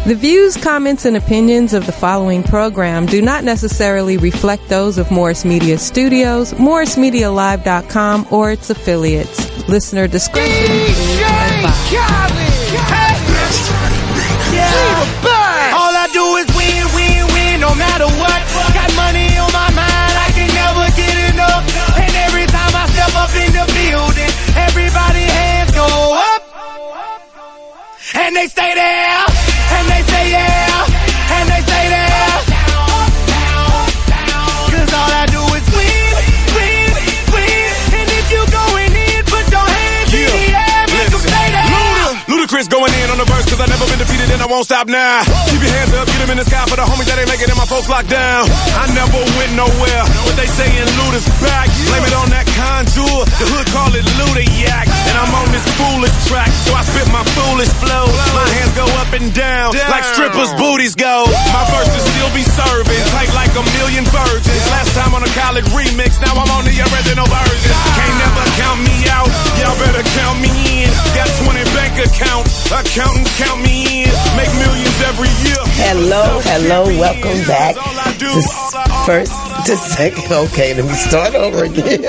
The views, comments, and opinions of the following program do not necessarily reflect those of Morris Media Studios, MorrisMediaLive.com, or its affiliates. Listener discretion is advised. All I do is win, win, win, no matter what. Got money on my mind, I can never get enough. And every time I step up in the building, everybody hands go up. And they stay there, and they say yeah, and they say there. Cause all I do is win, win, win. And if you going in, put your hands in the air, make them stay there. Ludacris going in on the verse, cause I never been defeated and I won't stop now. Keep your hands up, get them in the sky for the homies that ain't making it, my folks locked down. I never went nowhere, but they saying Luda's back. Blame it on that contour, the hood call it Luda-yak. And I'm on this foolish track, so I spit my foolish flow. My hands go up and down, like strippers' booties go. My verses still be serving, tight like a million virgins. Last time on a college remix, now I'm on the original version. Can't never count me out, y'all better count me in. Got 20 bank accounts, accountants count me in. Make millions every year. Hello, welcome back to first to second. Okay, let me start over again.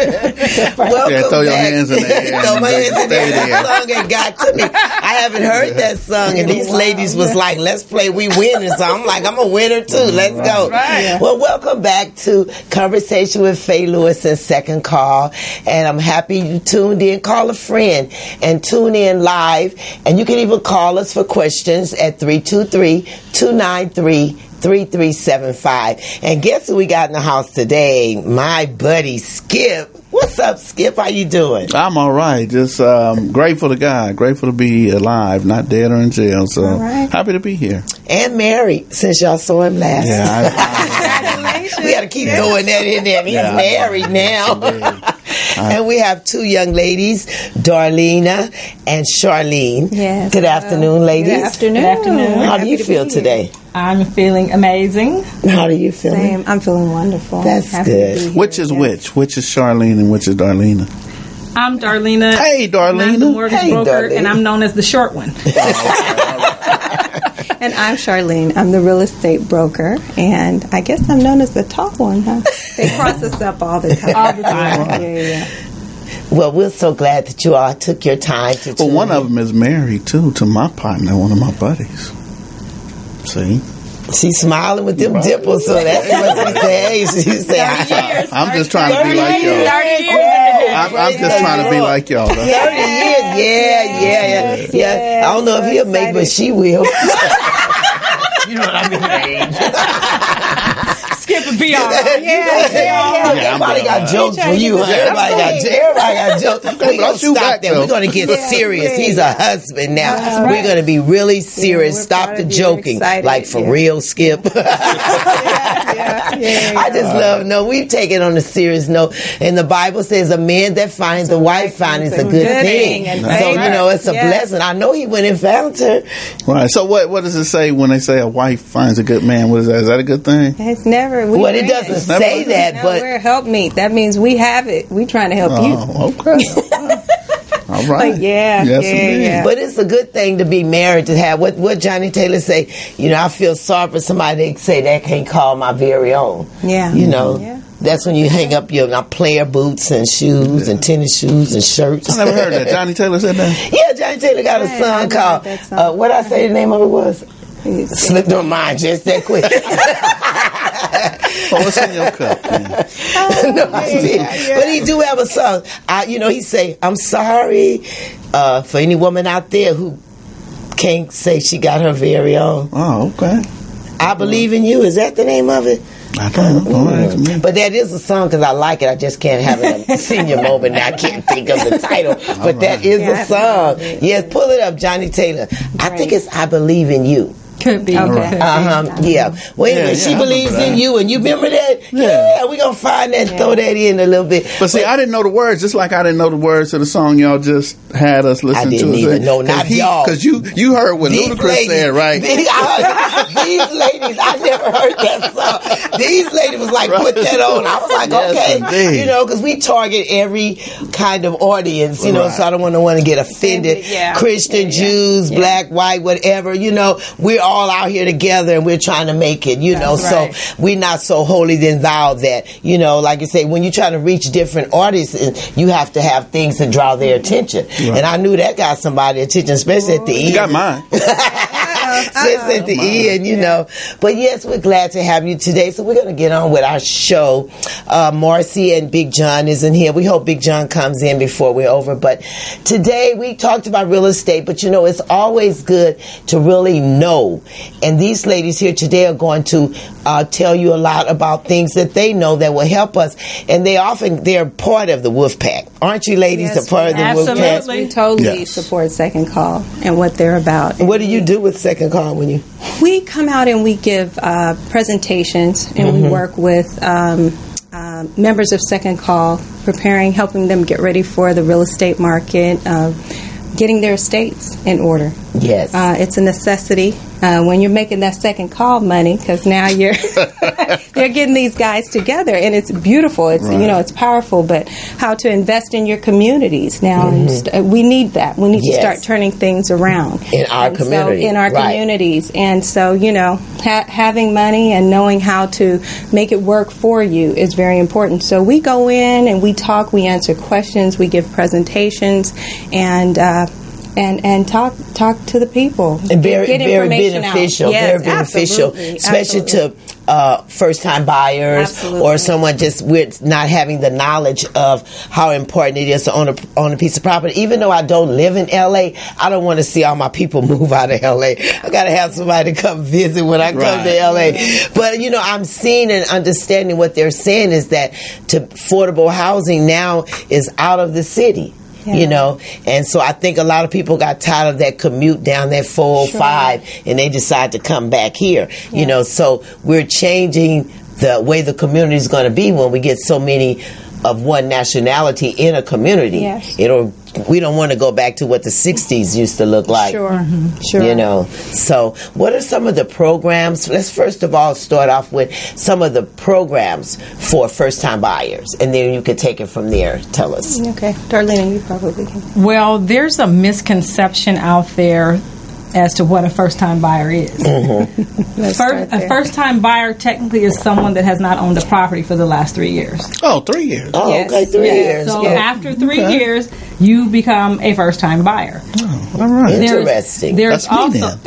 Welcome throw your back. hands in the air. Throw my hands in the air. That song had got to me. I haven't heard that song, and these ladies was like, let's play We Winners. So I'm like, I'm a winner too. Let's go. Right. Well, welcome back to Conversation with Faye Lewis and Second Call. And I'm happy you tuned in. Call a friend and tune in live. And you can even call us for questions at 323-293-3375. And guess who we got in the house today? My buddy Skip. What's up, Skip? How you doing? I'm all right. Just grateful to God. Grateful to be alive, not dead or in jail. So happy to be here. And married, since y'all saw him last. Yeah, we got to keep throwing that in there. He's married now. And we have two young ladies, Darlena and Charlene. Yes. Good afternoon, ladies. Good afternoon. Good afternoon. How do you feel today? I'm feeling amazing. How do you feel? Same. I'm feeling wonderful. That's good. Which is which? Which is Charlene and which is Darlena? I'm Darlena. Hey, Darlena. I'm the mortgage broker, Darlene. and I'm known as the short one. And I'm Charlene. I'm the real estate broker, and I guess I'm known as the tall one, huh? They cross us up all the time. All the time. Yeah. Well, we're so glad that you all took your time to tune Well, one in. of them is married, too, to my partner, one of my buddies. See? She's smiling with them dimples, so that's what she say. She say, I'm just trying to be like y'all. I'm just trying to be like y'all. 30 years. Yeah. I don't know if he'll make, but she will. You know what I mean? Skip a be all right. Everybody got jokes for you. Huh? Everybody got jokes. We're going to stop that. We're going to get serious. He's a husband now. We're going to be really serious. Stop the joking. Like for real, Skip. I just love, we've taken on a serious note. And the Bible says a man that finds a wife finds a good thing. So, it's a blessing. I know he went and found her. Right. So what does it say when they say a wife finds a good man? What is that? Is that a good thing? It's never. Well, it doesn't say that, but we're helpmeet. That means we have it. We trying to help you. Okay. All right. But yeah. But it's a good thing to be married, to have what Johnny Taylor say. I feel sorry for somebody that say that can't call my very own. Yeah. That's when you hang up your player boots and shoes and tennis shoes and shirts. I never heard that. Johnny Taylor said that? Yeah, Johnny Taylor got a song called, what I say the name of it was? Slipped on mine just that quick. What's in your cup? But he do have a song. He say, I'm sorry for any woman out there who can't say she got her very own. Oh, okay. I Believe in You. Is that the name of it? I don't know. But that is a song because I like it. I just can't have it a senior moment. I can't think of the title. But that is a song. Yes, pull it up, Johnny Taylor. I think it's I Believe in You. Could be. Okay. Yeah. Well, anyway, she believes in you, and you remember that? Yeah, we're going to find that, throw that in a little bit. But see, I didn't know the words, just like I didn't know the words to the song y'all just had us listen to. I didn't even know, not y'all. Because you heard what Ludacris said, right? These ladies, I never heard that song. These ladies was like, put that on. I was like, okay. Because we target every kind of audience, so I don't want to get offended. Christian, Jews, black, white, whatever, we're all out here together and we're trying to make it, you know. right. So we're not so holy than thou that, you know, like you say, when you're trying to reach different audiences, you have to have things to draw their attention. Right. And I knew that got somebody's attention, especially at the end. You got mine. Especially at the end, you know. But yes, we're glad to have you today. So we're going to get on with our show. Marcy and Big John isn't here. We hope Big John comes in before we're over. But today we talked about real estate, but you know, it's always good to really know. And these ladies here today are going to tell you a lot about things that they know that will help us. And they're part of the Wolf Pack. Aren't you ladies a part of the Wolf Pack? We totally support Second Call and what they're about. And what do you do with Second Call when you... We come out and we give presentations, and we work with members of Second Call, helping them get ready for the real estate market, getting their estates in order. Yes. It's a necessity when you're making that second call money, because now they're getting these guys together, and it's beautiful. It's you know, it's powerful. But how to invest in your communities now? We need that. We need to start turning things around in our community. In our communities, and so you know, having money and knowing how to make it work for you is very important. So we go in and we talk, we answer questions, we give presentations, and talk to the people. And very beneficial. Yes, very beneficial, especially to first-time buyers or someone just with not having the knowledge of how important it is to own a piece of property. Even though I don't live in LA, I don't want to see all my people move out of LA. I got to have somebody to come visit when I come to LA. But you know, I'm seeing and understanding what they're saying is that affordable housing now is out of the city. You know, and so I think a lot of people got tired of that commute down that 405 and they decide to come back here. You know, so we're changing the way the community is going to be when we get so many of one nationality in a community. We don't want to go back to what the 60s used to look like. Sure. You know, so what are some of the programs? Let's first of all start off with some of the programs for first-time buyers, and then you could take it from there. Tell us. Okay. Darlene, you probably can. Well, there's a misconception out there as to what a first-time buyer is. A first-time buyer technically is someone that has not owned a property for the last 3 years. Oh, 3 years. Oh, okay, 3 years. So after 3 years, you become a first-time buyer. Oh, all right. Interesting. There's That's also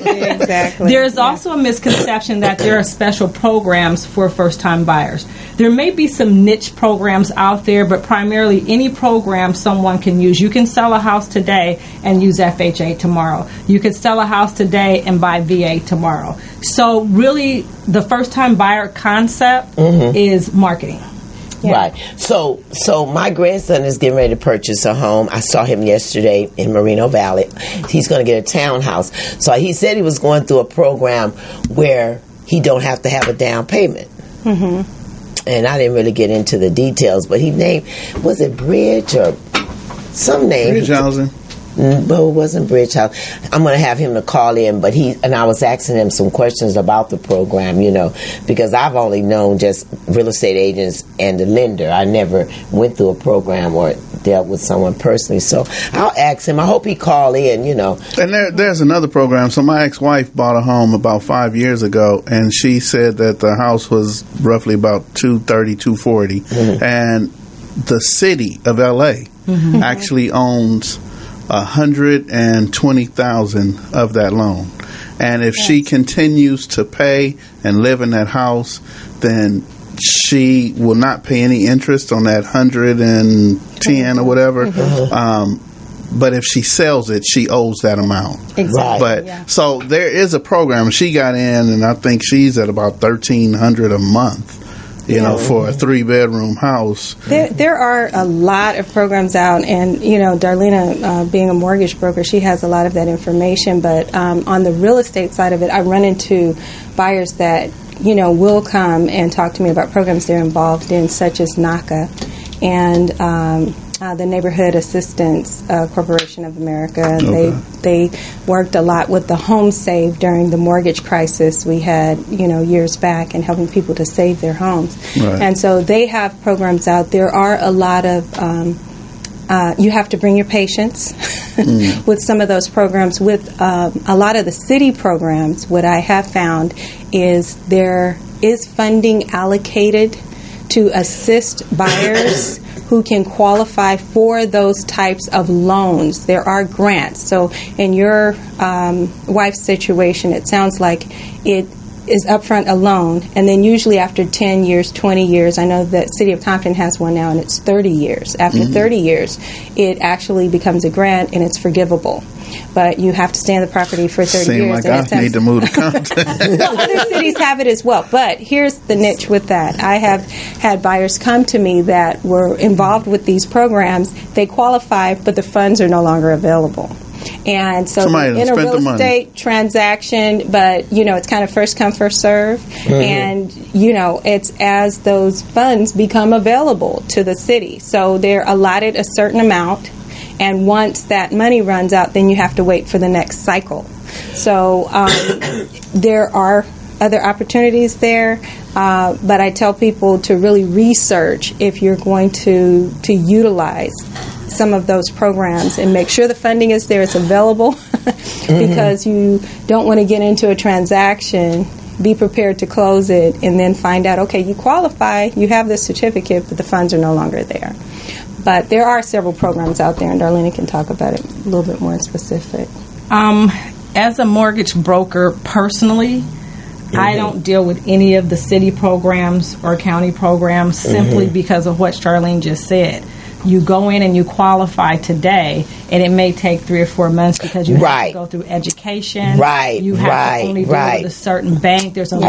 Exactly. There's also a misconception that there are special programs for first-time buyers. There may be some niche programs out there, but primarily any program someone can use. You can sell a house today and use FHA tomorrow. You could sell a house today and buy VA tomorrow. So really, the first-time buyer concept is marketing. Right. So my grandson is getting ready to purchase a home. I saw him yesterday in Moreno Valley. He's going to get a townhouse. So he said he was going through a program where he don't have to have a down payment. And I didn't really get into the details, but he named, was it Bridge or some name? Bridge housing. But it wasn't Bridge House. I'm going to have him to call in, but I was asking him some questions about the program, you know, because I've only known just real estate agents and the lender. I never went through a program or dealt with someone personally. So I'll ask him. I hope he call in, you know. And there's another program. So my ex-wife bought a home about 5 years ago, and she said that the house was roughly about $230,000, $240,000, and the city of LA actually owns 120,000 of that loan, and if she continues to pay and live in that house, then she will not pay any interest on that 110 or whatever. But if she sells it, she owes that amount. Exactly. But so there is a program. She got in, and I think she's at about $1,300 a month. You know, for a 3-bedroom house. There are a lot of programs out, and, you know, Darlena, being a mortgage broker, she has a lot of that information. But on the real estate side of it, I run into buyers that, you know, will come and talk to me about programs they're involved in, such as NACA and the Neighborhood Assistance Corporation of America. They worked a lot with the Home Save during the mortgage crisis we had, you know, years back, and helping people to save their homes. And so they have programs out. There are a lot of you have to bring your patience with some of those programs. With a lot of the city programs, what I have found is there is funding allocated to assist buyers who can qualify for those types of loans. There are grants. So in your wife's situation, it sounds like it is upfront a loan, and then usually after 10 years, 20 years, I know that City of Compton has one now, and it's 30 years. After 30 years, it actually becomes a grant, and it's forgivable. But you have to stay on the property for 30 Seem years. like I need to move to Compton. Well, other cities have it as well. But here's the niche with that. I have had buyers come to me that were involved with these programs. They qualify, but the funds are no longer available. And so in a real estate transaction, but, it's kind of first come, first serve. And, it's as those funds become available to the city. So they're allotted a certain amount. And once that money runs out, then you have to wait for the next cycle. So there are other opportunities there, but I tell people to really research if you're going to utilize some of those programs and make sure the funding is there, it's available, because you don't want to get into a transaction, be prepared to close it, and then find out, okay, you qualify, you have this certificate, but the funds are no longer there. But there are several programs out there, and Darlene can talk about it a little bit more specific. As a mortgage broker, personally, I don't deal with any of the city programs or county programs simply because of what Charlene just said. You go in and you qualify today, and it may take 3 or 4 months because you have to go through education. You have to only deal with a certain bank. There's a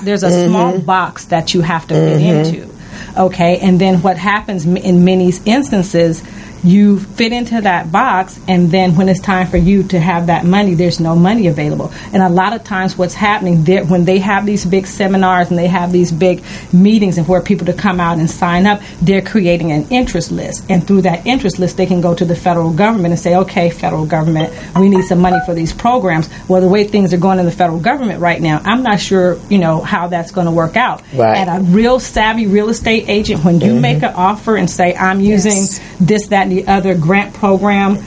there's a small box that you have to fit into. Okay, and then what happens in many instances, you fit into that box, and then when it's time for you to have that money, there's no money available. And a lot of times what's happening, when they have these big seminars and they have these big meetings and for people to come out and sign up, they're creating an interest list. And through that interest list, they can go to the federal government and say, okay, federal government, we need some money for these programs. Well, the way things are going in the federal government right now, I'm not sure, how that's going to work out. And a real savvy real estate agent, when you make an offer and say, I'm using this, that, and the other grant program,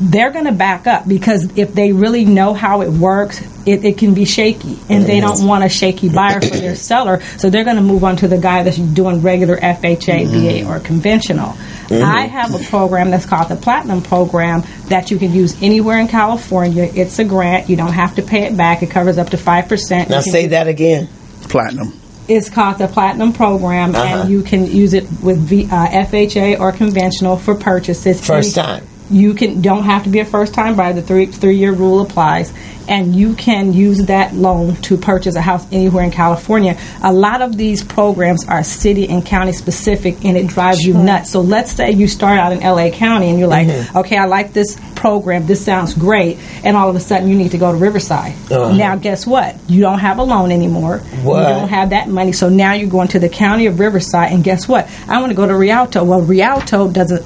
they're going to back up, because if they really know how it works, it can be shaky, and they don't want a shaky buyer for their seller, so they're going to move on to the guy that's doing regular FHA, VA, or conventional. I have a program that's called the Platinum Program that you can use anywhere in California. It's a grant. You don't have to pay it back. It covers up to 5%. Now say that again. Platinum. It's called the Platinum Program, and you can use it with FHA or conventional for purchases. First time. You don't have to be a first-time buyer. The three-year rule applies. And you can use that loan to purchase a house anywhere in California. A lot of these programs are city and county specific, and it drives you nuts. So let's say you start out in LA County and you're like, okay, I like this program, this sounds great, and all of a sudden you need to go to Riverside. Now guess what? You don't have a loan anymore. You don't have that money. So now you're going to the county of Riverside, and guess what? I want to go to Rialto. Well, Rialto doesn't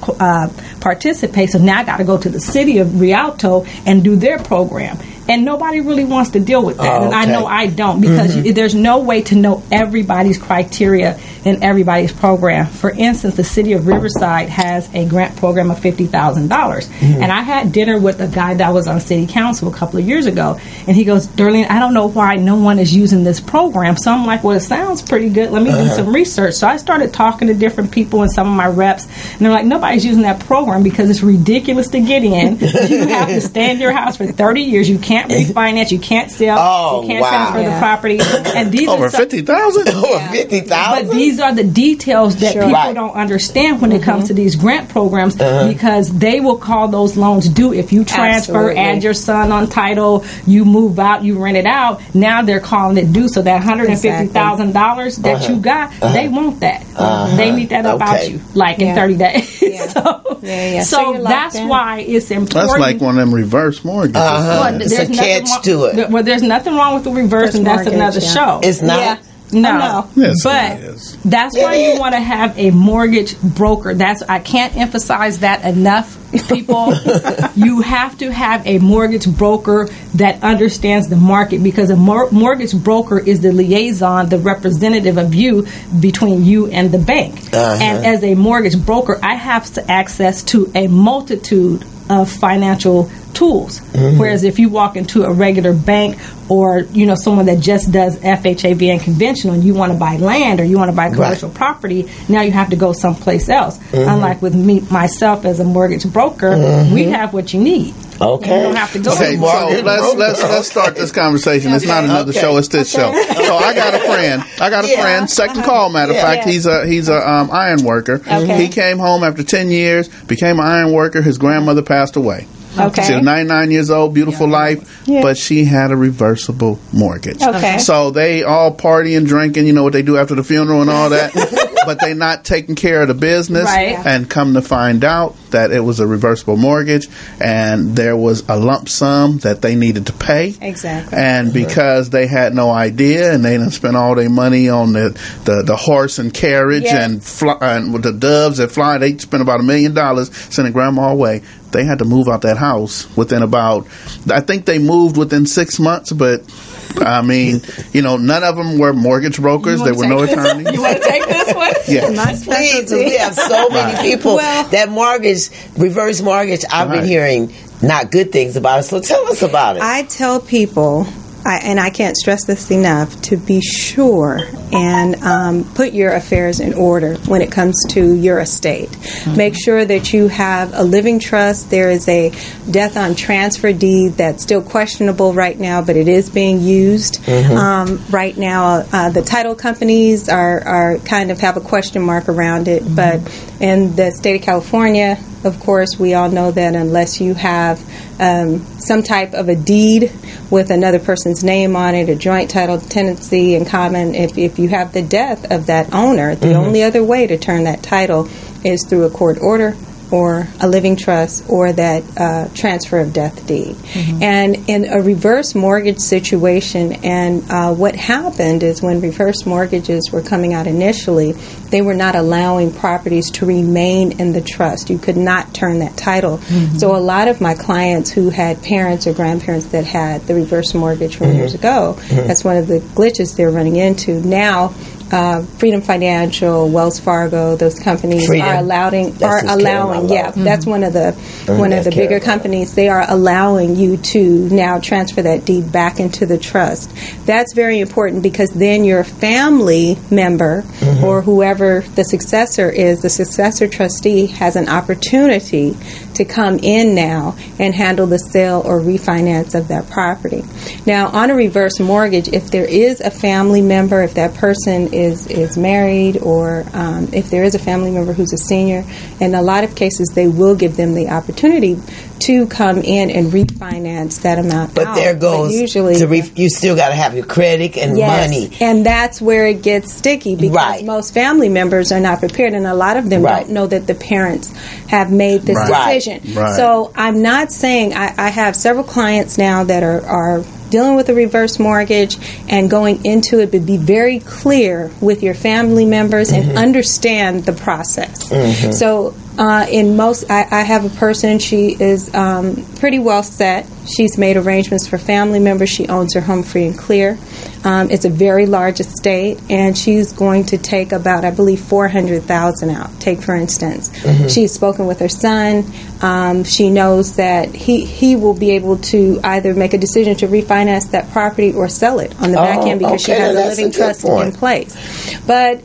participate, so now I got to go to the city of Rialto and do their program. And nobody really wants to deal with that. And I know I don't, because there's no way to know everybody's criteria in everybody's program. For instance, the city of Riverside has a grant program of $50,000. And I had dinner with a guy that was on city council a couple of years ago. And he goes, Darlene, I don't know why no one is using this program. So I'm like, well, it sounds pretty good. Let me do some research. So I started talking to different people and some of my reps. And they're like, nobody's using that program because it's ridiculous to get in. You have to stay in your house for 30 years. You can't refinance, you can't sell, you can't transfer the property. And these over 50,000? Over 50,000? But these are the details that people don't understand when it comes to these grant programs, because they will call those loans due if you transfer, add your son on title, you move out, you rent it out. Now they're calling it due. So that $150,000 that you got, they want that. They need that about you, like in 30 days. So that's why it's important. That's like one of them reverse mortgages. There's a catch to it. Well, there's nothing wrong with the reverse, and that's another show. It's not? No. Yes, but it is. that's why you want to have a mortgage broker. I can't emphasize that enough, people. You have to have a mortgage broker that understands the market, because a mortgage broker is the liaison, the representative of you between you and the bank. And as a mortgage broker, I have access to a multitude of financial tools. Whereas if you walk into a regular bank, or someone that just does FHAV and conventional, and you want to buy land or you want to buy commercial property, now you have to go someplace else. Unlike with myself as a mortgage broker, we have what you need. Okay. You don't have to go Okay, anywhere. so let's start this conversation. It's not another show; it's this show. So I got a friend. Second call, matter of fact. He's a iron worker. He came home after 10 years, became an iron worker. His grandmother passed away. Okay. She was 99 years old, beautiful life, but she had a reversible mortgage. Okay. So they all party and drinking, you know what they do after the funeral and all that, but they not taking care of the business. Right. And come to find out that it was a reversible mortgage, and there was a lump sum that they needed to pay. Exactly. And because they had no idea, and they didn't spend all their money on the horse and carriage and with the doves that fly, they spent about $1 million sending grandma away. They had to move out that house within I think they moved within 6 months, but I mean, none of them were mortgage brokers. There were no attorneys. You want to take this one? Yeah. Please, we have so many people. That reverse mortgage, I've been hearing not good things about it. So tell us about it. I tell people, and I can't stress this enough, to be sure and put your affairs in order when it comes to your estate. Make sure that you have a living trust. There is a death on transfer deed that's still questionable right now, but it is being used right now. The title companies are kind of have a question mark around it, but in the state of California, of course, we all know that unless you have some type of a deed with another person's name on it, a joint title, tenancy in common, if you have the death of that owner, the only other way to turn that title is through a court order or a living trust or that transfer of death deed. And in a reverse mortgage situation, and what happened is when reverse mortgages were coming out initially, they were not allowing properties to remain in the trust. You could not turn that title. So a lot of my clients who had parents or grandparents that had the reverse mortgage from years ago, that's one of the glitches they're running into. Now, Freedom Financial, Wells Fargo, those companies are allowing. That's one of the bigger companies. They are allowing you to now transfer that deed back into the trust. That's very important, because then your family member or whoever the successor is, the successor trustee, has an opportunity to come in now and handle the sale or refinance of that property. Now, on a reverse mortgage, if there is a family member, if that person is married, or if there is a family member who's a senior, in a lot of cases they will give them the opportunity to come in and refinance that amount. But there goes, you still got to have your credit and money. And that's where it gets sticky, because most family members are not prepared, and a lot of them don't know that the parents have made this decision. So I'm not saying, I have several clients now that are dealing with a reverse mortgage and going into it, but be very clear with your family members and understand the process. So I have a person, she is pretty well set. She's made arrangements for family members. She owns her home free and clear. It's a very large estate, and she's going to take about, I believe, $400,000 out. Take, for instance, she's spoken with her son. She knows that he will be able to either make a decision to refinance that property or sell it on the back end, because she has a living trust in place. But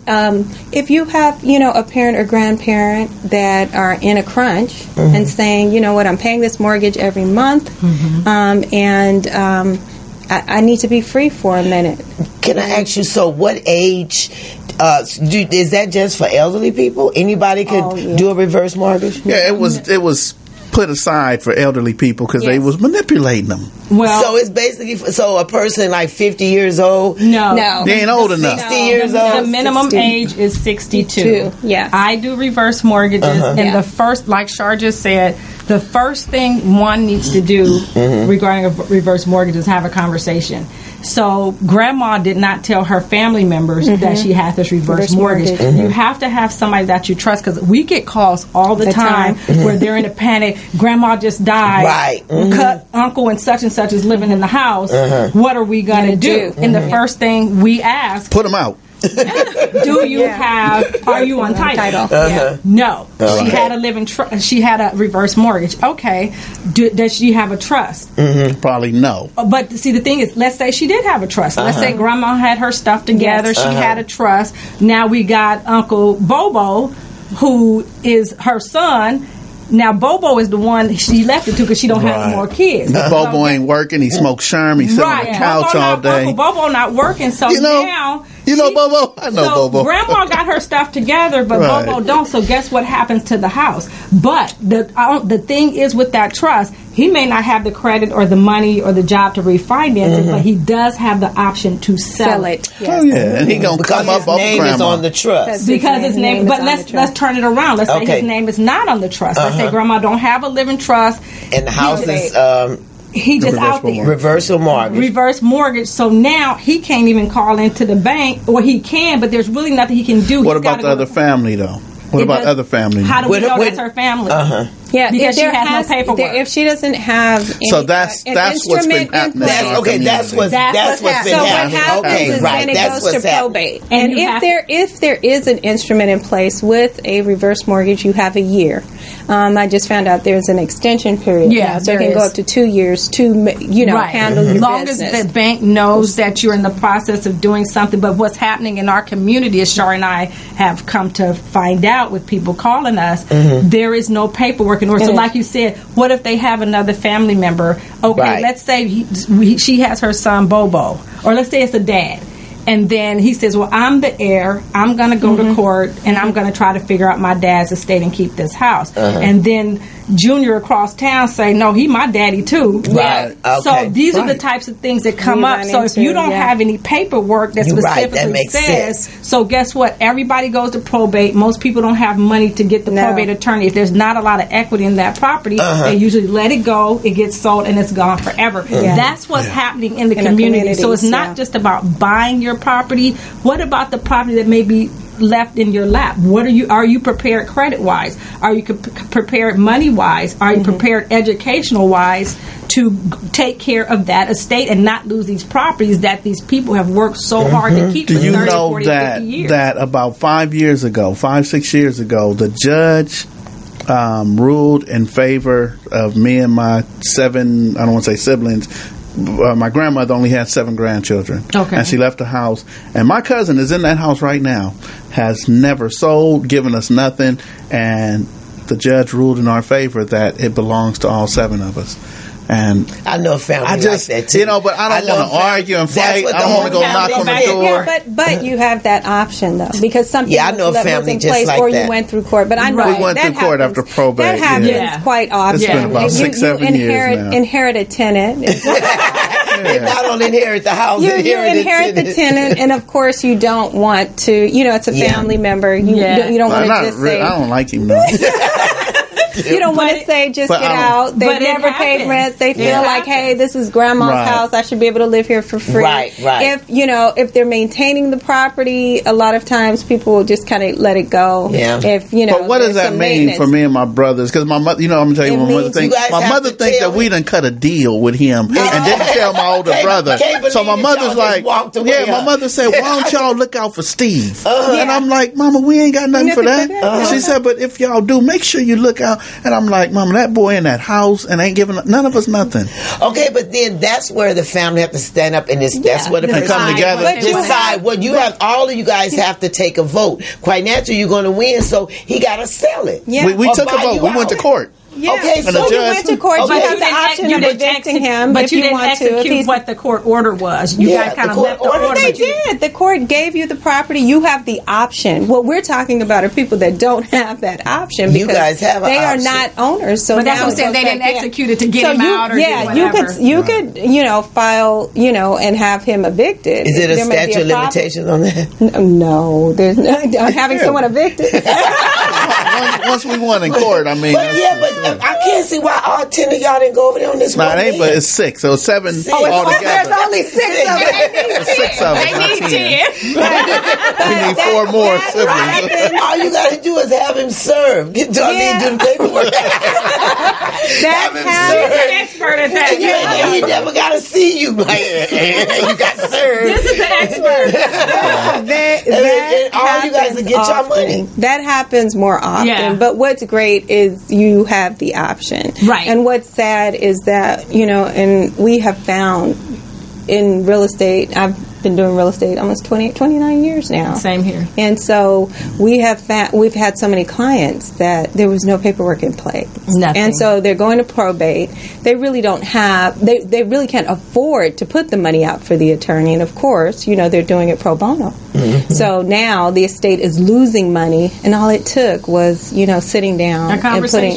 if you have, a parent or grandparent that are in a crunch and saying, you know what, I'm paying this mortgage every month, and I need to be free for a minute. Can I ask you, so what age, is that just for elderly people? Anybody could do a reverse mortgage? Yeah, it was put aside for elderly people because they was manipulating them. Well, so it's basically, so a person like 50 years old? No. They ain't old enough. 60 years old? The minimum age is 62. Yeah. I do reverse mortgages, and the first, like Shar just said, the first thing one needs to do regarding a reverse mortgage is have a conversation. So grandma did not tell her family members that she had this reverse mortgage. You have to have somebody that you trust, because we get calls all the time where they're in a panic. Grandma just died. Right. Uncle and such is living in the house. What are we going to do? And the first thing we ask, put them out. Do you have? Are you on title? No. She had a living trust. She had a reverse mortgage. Okay. Does she have a trust? Probably no. But see, the thing is, let's say she did have a trust. Let's say grandma had her stuff together. She had a trust. Now we got Uncle Bobo, who is her son. Now, Bobo is the one she left it to because she don't have any more kids. Bobo ain't working. He smokes Sherm. He's sitting on the couch all day. Uncle Bobo not working, so now... You know Bobo? I know Bobo. Grandma got her stuff together, but Bobo don't, so guess what happens to the house? But the thing is with that trust, he may not have the credit or the money or the job to refinance it, but he does have the option to sell it. Yes. Oh, yeah. And he going to come up his name is on the trust. Because his name, but let's turn it around. Let's say his name is not on the trust. Let's say grandma don't have a living trust. And the house is... he just out there. Reverse mortgage. So now he can't even call into the bank. Well, he can, but there's really nothing he can do. What about the other family, though? What about other family? How do we know that's her family? Yeah, because she has no paperwork. If she doesn't have any, so that's what's been happening. That's what's been happening. So what happens is then it goes to probate. And if there is an instrument in place with a reverse mortgage, you have a year. I just found out there's an extension period. Yeah, now, so it can go up to 2 years to handle your long business. as the bank knows that you're in the process of doing something. But what's happening in our community, as Shar and I have come to find out with people calling us, there is no paperwork in order. So like you said, what if they have another family member? Okay, let's say she has her son Bobo, or let's say it's a dad. And then he says, well, I'm the heir. I'm going to go to court, and I'm going to try to figure out my dad's estate and keep this house. And then Junior across town say, no, he my daddy too. Right. Okay. So these are the types of things that come up. So if you don't have any paperwork that specifically says, so guess what? Everybody goes to probate. Most people don't have money to get the probate attorney. If there's not a lot of equity in that property, they usually let it go. It gets sold, and it's gone forever. That's what's happening in the community. So it's not just about buying your property. What about the property that may be left in your lap? What are you prepared credit wise? Are you prepared money wise? Are you prepared educational wise to take care of that estate and not lose these properties that these people have worked so hard to keep for 30, 40, 50 years? That about 5, 6 years ago, the judge ruled in favor of me and my 7, I don't want to say siblings. My grandmother only had 7 grandchildren, and she left the house. And my cousin is in that house right now, has never sold, given us nothing, and the judge ruled in our favor that it belongs to all 7 of us. And I know a family like that too. But I don't want to argue and fight. I don't want to go knock on the door. Yeah, but you have that option though, because something I know a family was in place, just like or that. You went through court. But I know we went through court after probate. That happens quite often. It's been about 6-7 years now. Inherit a tenant. They not only inherit the house, you inherit the tenant, and of course you don't want to. It's a family member. You don't want to just say. I don't like him though. You don't want to say just get out. They've never paid rent. They feel like, hey, this is grandma's house. I should be able to live here for free. Right. If they're maintaining the property, a lot of times people will just kind of let it go. Yeah. But what does that mean for me and my brothers? Because my mother, I'm gonna tell you what my mother thinks. My mother thinks that we done cut a deal with him and didn't tell my older brother. So my mother's like, my mother said, why don't y'all look out for Steve? And I'm like, Mama, we ain't got nothing for that. She said, but if y'all do, make sure you look out. And I'm like, Mama, that boy in that house and ain't giving none of us nothing. Okay, but then that's where the family have to stand up and that's where the person come together. Decide what you have. All of you guys have to take a vote. Quite naturally, you're going to win, so he got to sell it. Yeah. We took a vote. We went to court. Yeah. Okay, so you went to court. You have the option of evicting him, but you didn't execute what the court order was. You guys kind of left the order. They did. The court gave you the property. You have the option. What we're talking about are people that don't have that option because you guys have they are not owners. So but that's what I'm saying. They didn't execute it to get him out or do whatever. You could file and have him evicted. Is it a statute of limitations on that? No, there's not. Having someone evicted. One once we won in court, I mean. But I can't see why all 10 of y'all didn't go over there on this one. It ain't, but it's 6. So 7 altogether. There's only 6 of them. 6 of us. They need 10. We need 4 more siblings. All you got to do is have him served. Get Darlene do the paperwork. Have him served. He's an expert at that. He never got to see you. Like, you got served. This is the expert. And all you guys will get your money. That happens more often. Yeah. But what's great is you have the option. Right. And what's sad is that, and we have found in real estate, I've been doing real estate almost 29 years now. Same here. And so we've had so many clients that there was no paperwork in place. Nothing. And so they're going to probate. They really don't have, they really can't afford to put the money out for the attorney. And of course, they're doing it pro bono. Mm-hmm. So now the estate is losing money, and all it took was, sitting down and putting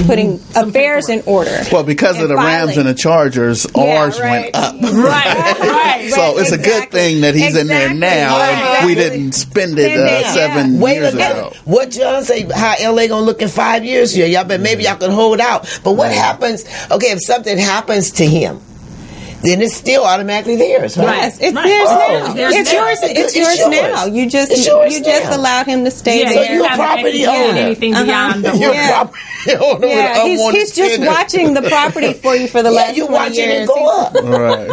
putting affairs in order. Well, because of the Rams and the Chargers, ours went up. Right. So it's a good thing that he's in there now. Right. We didn't spend it 7 years ago. What John say? How LA gonna look in 5 years here? Y'all, but maybe y'all can hold out. But what happens? Okay, if something happens to him, then it's still automatically theirs, right? Yes, it's theirs now. It's yours. It's yours now. You just allowed him to stay there. So you're a property owner. Anything beyond the You're a property owner. He's just watching the property for you for the last 20 years. You're watching it go up. Right.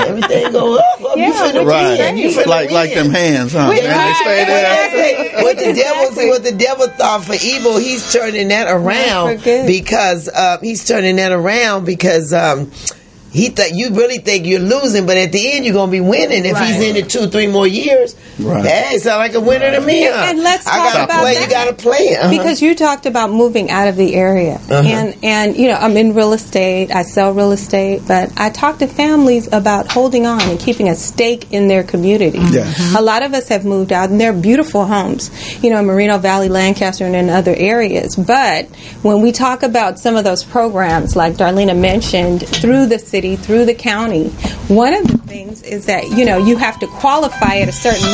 Everything go up. You finna win. You finna like them hands, huh? They stay there. What the devil thought for evil, he's turning that around because he thought you really think you're losing, but at the end you're gonna be winning if he's in it 2-3 more years. Right. Hey, it sounds like a winner to me. And let's talk about that. You gotta play. Because you talked about moving out of the area, and I'm in real estate. I sell real estate, but I talk to families about holding on and keeping a stake in their community. A lot of us have moved out, and they're beautiful homes, in Moreno Valley, Lancaster, and in other areas. But when we talk about some of those programs, like Darlena mentioned, through the city, through the county, one of the things is that you have to qualify at a certain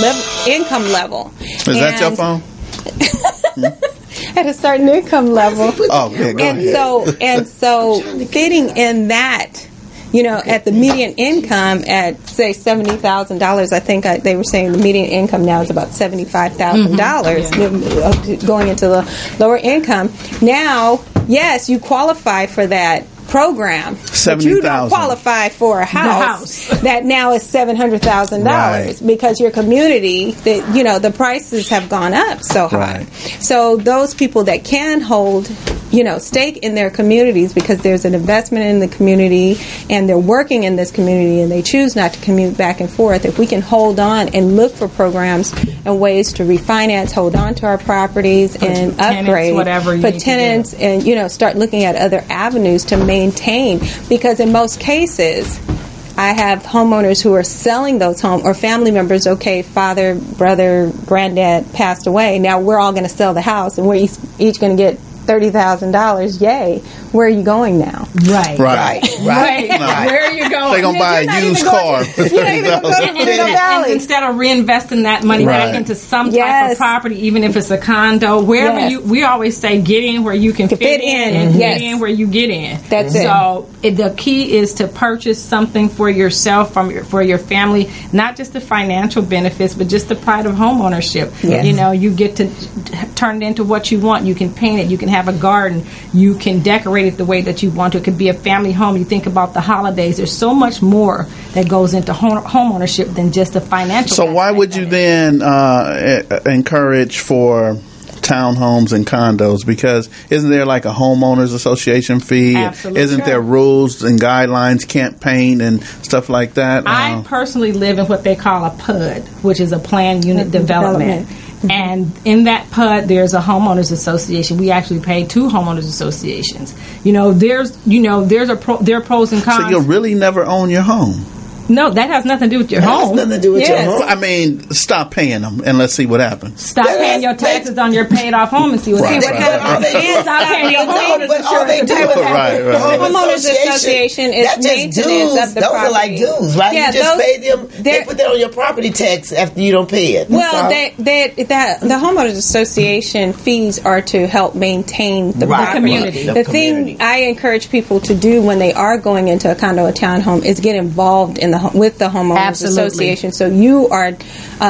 income level. Is that your phone? At a certain income level. Oh, yeah, go ahead. So fitting in that, at the median income at say $70,000, I think they were saying the median income now is about $75,000 going into the lower income. Now, yes, you qualify for that program, but you don't qualify for a house that now is $700,000 because your community, the prices have gone up so high. So those people that can hold, stake in their communities because there's an investment in the community and they're working in this community and they choose not to commute back and forth. If we can hold on and look for programs and ways to refinance, hold on to our properties and upgrade, put tenants and start looking at other avenues to maintain, because in most cases I have homeowners who are selling those homes, or family members, father, brother, granddad passed away, now we're all going to sell the house and we're each going to get $30,000. Yay. Where are you going now? Right. Where are you going? They're going to buy a used car. And instead of reinvesting that money back into some type of property, even if it's a condo, wherever we always say get in where you can fit in and get in where you get in. That's it. So the key is to purchase something for yourself, for your family, not just the financial benefits, but just the pride of home ownership. Yes. You get to turn it into what you want. You can paint it. You can have a garden. You can decorate it the way that you want to. It could be a family home. You think about the holidays. There's so much more that goes into home ownership than just the financial. So why would you then encourage for townhomes and condos? Because isn't there like a homeowners association fee? Absolutely. Isn't there rules and guidelines, can't paint and stuff like that? I personally live in what they call a PUD, which is a planned unit development. And in that PUD, there's a homeowners association. We actually pay 2 homeowners associations. There are pros and cons. So you'll really never own your home. No, that has nothing to do with your home. Has nothing to do with your home. I mean, stop paying them and let's see what happens. Stop paying your taxes on your paid off home and see what happens. Stop paying your homeowners insurance. Right. Homeowners association is maintenance of the property. Those are like dues, right? You just pay them. They put that on your property tax after you don't pay it. Well, the homeowners association fees are to help maintain the community. The thing I encourage people to do when they are going into a condo or townhome is get involved with the homeowners association. So you are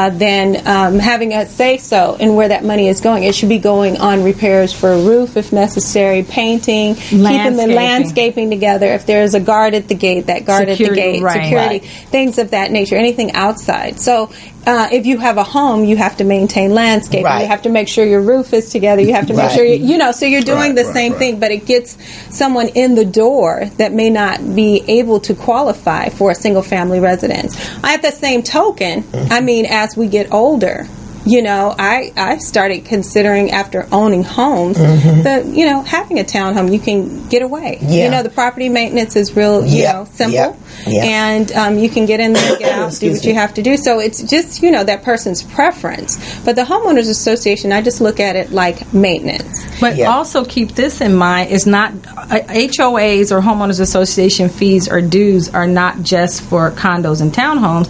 then having a say-so in where that money is going. It should be going on repairs for a roof if necessary, painting, keeping the landscaping together. If there's a guard at the gate, that guard at the gate, security, things of that nature, anything outside. So if you have a home, you have to maintain landscaping. You have to make sure your roof is together. You have to make sure, so you're doing the same thing, but it gets someone in the door that may not be able to qualify for a single-family residence. At the same token, I mean, as we get older, I started considering after owning homes that, having a townhome, you can get away. Yeah. The property maintenance is real, simple. And you can get in there, get out, do what you have to do. So it's just, that person's preference. But the homeowners association, I just look at it like maintenance. But also keep this in mind, it's not, HOAs or homeowners association fees or dues are not just for condos and townhomes.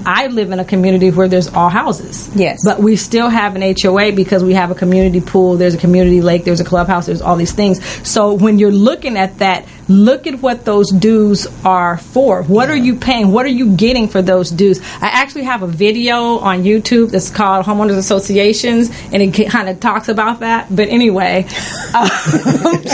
I live in a community where there's all houses. Yes. But we still have an HOA because we have a community pool, there's a community lake, there's a clubhouse, there's all these things. So when you're looking at that, look at what those dues are for. What are you paying? What are you getting for those dues? I actually have a video on YouTube that's called Homeowners Associations, and it kind of talks about that. But anyway,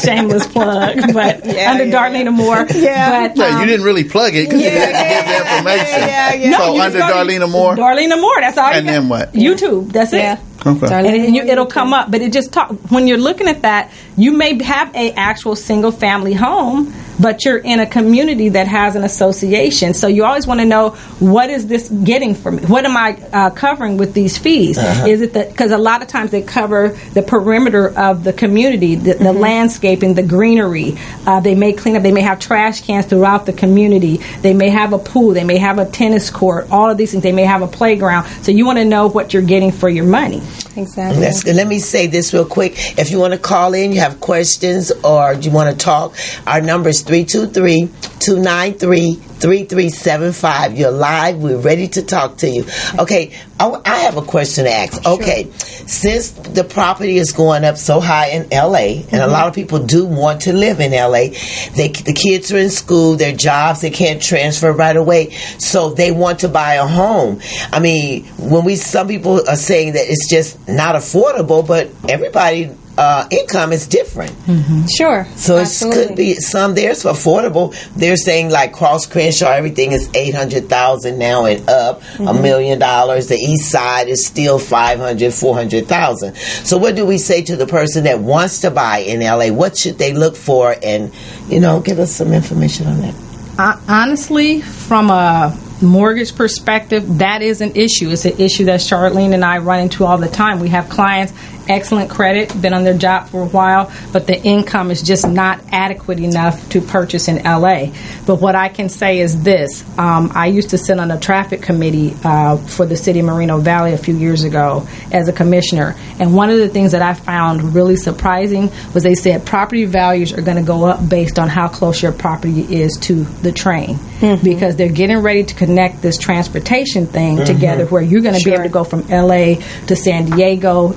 shameless plug, but under Darlene Moore. But, you didn't really plug it because you didn't give the information. So under Darlene Moore? Darlene Moore, that's all. And then what? YouTube, that's it. Okay. And it'll come up, but it just when you're looking at that, you may have a actual single family home, but you're in a community that has an association. So you always want to know, what is this getting for me? What am I covering with these fees? Is it because a lot of times they cover the perimeter of the community, the landscaping, the greenery. They may clean up. They may have trash cans throughout the community. They may have a pool. They may have a tennis court. All of these things. They may have a playground. So you want to know what you're getting for your money. Exactly. That's good. Let me say this real quick. If you want to call in, you have questions, or you want to talk, our number is 323-293-3375. You're live. We're ready to talk to you. Okay, I have a question to ask. Sure. Okay, since the property is going up so high in L.A., and a lot of people do want to live in L.A., the kids are in school, their jobs, they can't transfer right away, so they want to buy a home. I mean, some people are saying that it's just not affordable, but everybody income is different. Sure. So it could be some there's affordable. They're saying like Cross Crenshaw, everything is $800,000 now and up, $1 million. The East Side is still $400,000. So what do we say to the person that wants to buy in LA? What should they look for? And give us some information on that. Honestly, from a mortgage perspective, that is an issue. It's an issue that Charlene and I run into all the time. We have clients, excellent credit, been on their job for a while, but the income is just not adequate enough to purchase in LA. But what I can say is this. I used to sit on a traffic committee for the city of Moreno Valley a few years ago as a commissioner. And one of the things that I found really surprising was they said property values are going to go up based on how close your property is to the train. Because they're getting ready to connect this transportation thing together where you're going to be able to go from LA to San Diego,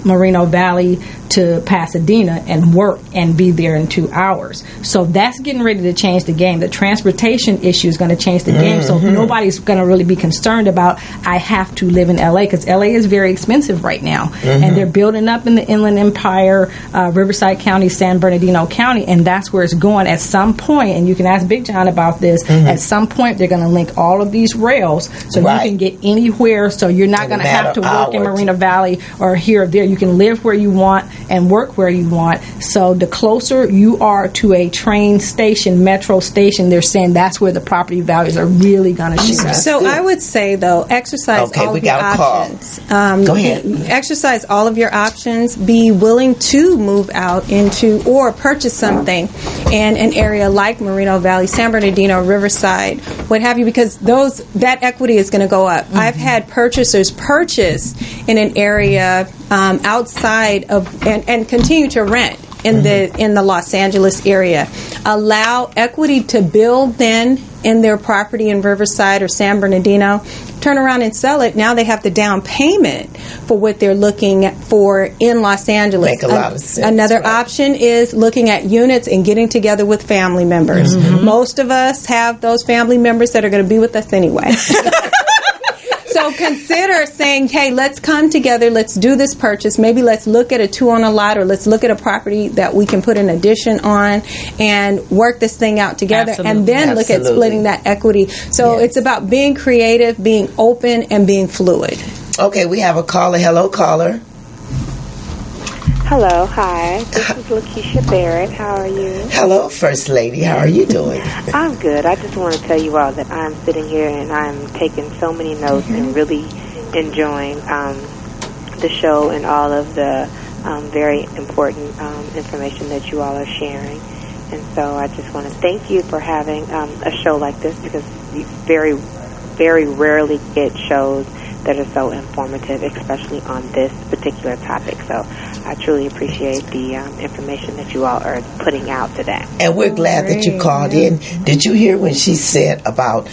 Moreno Valley to Pasadena and work and be there in 2 hours. So that's getting ready to change the game. The transportation issue is going to change the game. So nobody's going to really be concerned about, I have to live in LA, because LA is very expensive right now. And they're building up in the Inland Empire, Riverside County, San Bernardino County, and that's where it's going at some point. And you can ask Big John about this. At some point, they're going to link all of these rails so you can get anywhere. So you're not going to have to work in Moreno Valley or here or there. You can live where you want and work where you want. So the closer you are to a train station, metro station, they're saying that's where the property values are really going to shoot up. So I would say, though, exercise all of your options. Go ahead. Exercise all of your options. Be willing to move out into or purchase something in an area like Moreno Valley, San Bernardino, Riverside, what have you, because that equity is going to go up. I've had purchasers purchase in an area outside of and continue to rent in the Los Angeles area. Allow equity to build then in their property in Riverside or San Bernardino, turn around and sell it. Now they have the down payment for what they're looking for in Los Angeles. Make a lot of sense. Another option is looking at units and getting together with family members. Most of us have those family members that are going to be with us anyway. So consider saying, hey, let's come together, let's do this purchase. Maybe let's look at a 2-on-a-lot, or let's look at a property that we can put an addition on and work this thing out together. Absolutely. And then look at splitting that equity. So it's about being creative, being open, and being fluid. Okay, we have a caller. Hello, caller. Hello, hi. This is Lakeisha Barrett. How are you? Hello, First Lady. How are you doing? I'm good. I just want to tell you all that I'm sitting here and I'm taking so many notes and really enjoying the show and all of the very important information that you all are sharing. And so I just want to thank you for having a show like this, because you very, very rarely get shows that are so informative, especially on this particular topic. So I truly appreciate the information that you all are putting out today. And we're glad that you called in. Did you hear when she said about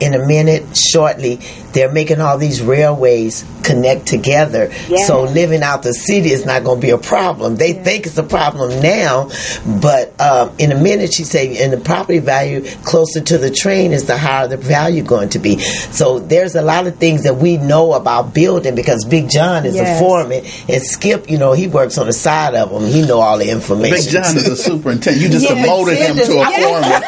in a minute, shortly, they're making all these railways connect together. Yes. So living out the city is not going to be a problem. They think it's a problem now, but in a minute, she said, and the property value closer to the train is the higher the value going to be. So there's a lot of things that we know about building, because Big John is a foreman, and Skip, he works on the side of them. He know all the information. Big John is a superintendent. You just demoted him to a foreman.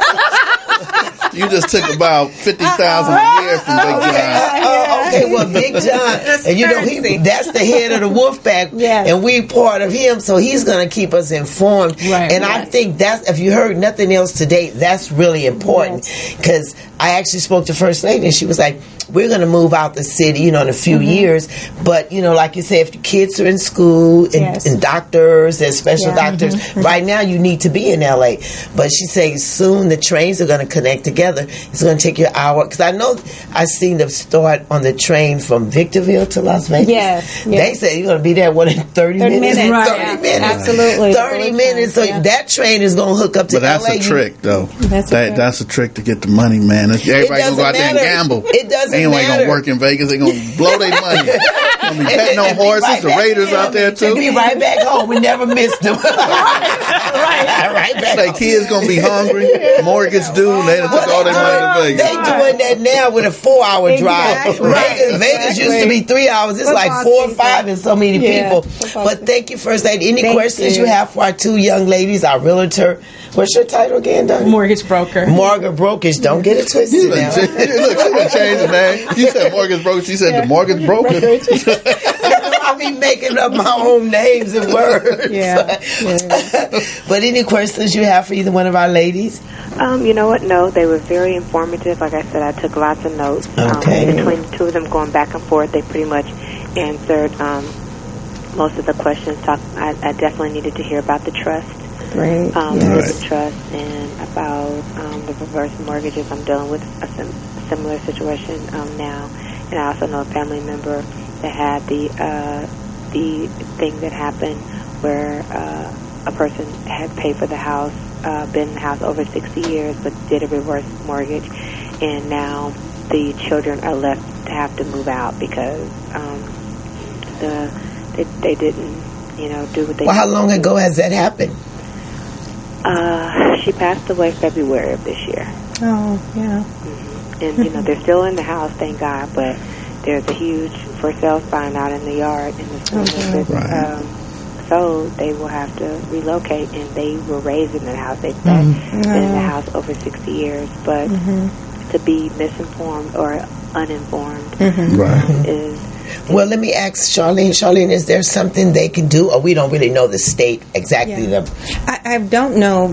You just took about $50,000 a year from Big John. Okay, well, Big John, and that's the head of the wolf pack, and we part of him, so he's going to keep us informed. Right. And I think that's, if you heard nothing else today, that's really important, because I actually spoke to First Lady, and she was like, we're going to move out the city, in a few years, but, like you say, if the kids are in school, and doctors, and special doctors, right now you need to be in L.A., but she says soon the trains are going to connect together. It's going to take you an hour, because I know I've seen them start on the train from Victorville to Las Vegas. Yes. They say you're going to be there, in 30 minutes? Right. 30 minutes. Absolutely. 30 minutes. So that train is going to hook up to But that's LA. a trick, though. That's a trick to get the money, man. Everybody going to go out there and gamble. It doesn't they ain't matter. going to work in Vegas. They're going to blow their money. Going to be betting on horses. The Raiders out there, too. Be right back home. We never missed them. right back Like, kids going to be hungry. Mortgage due. And they done took all their money to Vegas. They doing that now with a 4-hour drive. Vegas used to be 3 hours. It's like 4 or 5 and so many people. But thank you, First Lady. Any questions you have for our two young ladies, our realtor? What's your title again, Donnie? Mortgage broker. Mortgage brokers. Don't get it twisted now. Look, she done changed the name. You said mortgage broker. She said the mortgage broker. I be making up my own names and words. But any questions you have for either one of our ladies? You know what? No, they were very informative. Like I said, I took lots of notes. Okay. Between the two of them going back and forth, they pretty much answered most of the questions. I definitely needed to hear about the trust. Right. The trust, and about the reverse mortgages. I'm dealing with a similar situation now, and I also know a family member that had the thing that happened where a person had paid for the house, been in the house over 60 years, but did a reverse mortgage, and now the children are left to have to move out because they didn't, do what they. Well, how long ago has that happened? She passed away February of this year. Oh, yeah. And, they're still in the house, thank God, but there's a huge for sale sign out in the yard. And so they will have to relocate, and they were raised in the house. They've been in the house over 60 years. But to be misinformed or uninformed is... Well, let me ask Charlene. Charlene, is there something they can do, or we don't really know the state exactly? I don't know,